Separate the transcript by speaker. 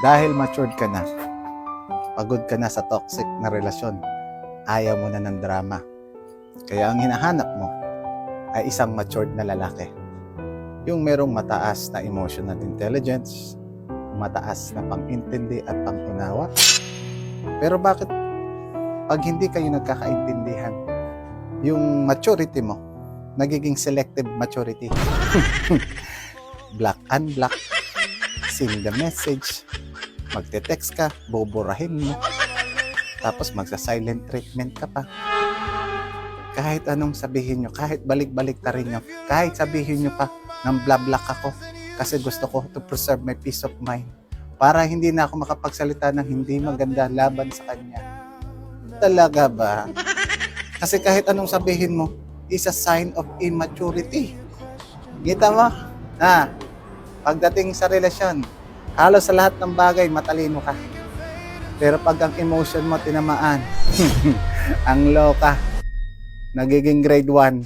Speaker 1: Dahil matured ka na, pagod ka na sa toxic na relasyon, ayaw mo na ng drama. Kaya ang hinahanap mo ay isang matured na lalaki. Yung merong mataas na emotional intelligence, mataas na pang-intindi at pang-unawa. Pero bakit pag hindi kayo nagkakaintindihan, yung maturity mo, nagiging selective maturity? Block, unblock, send the message, magte-text ka, buburahin mo, tapos magsa-silent treatment ka pa. Kahit anong sabihin nyo, kahit balik-balik ta rin nyo, kahit sabihin nyo pa ng bla-block ako kasi gusto ko to preserve my peace of mind para hindi na ako makapagsalita ng hindi maganda laban sa kanya. Talaga ba? Kasi kahit anong sabihin mo is a sign of immaturity. Kita mo? Pagdating sa relasyon, halos sa lahat ng bagay matalino ka. Pero pag ang emotion mo tinamaan, ang low ka, nagiging grade 1.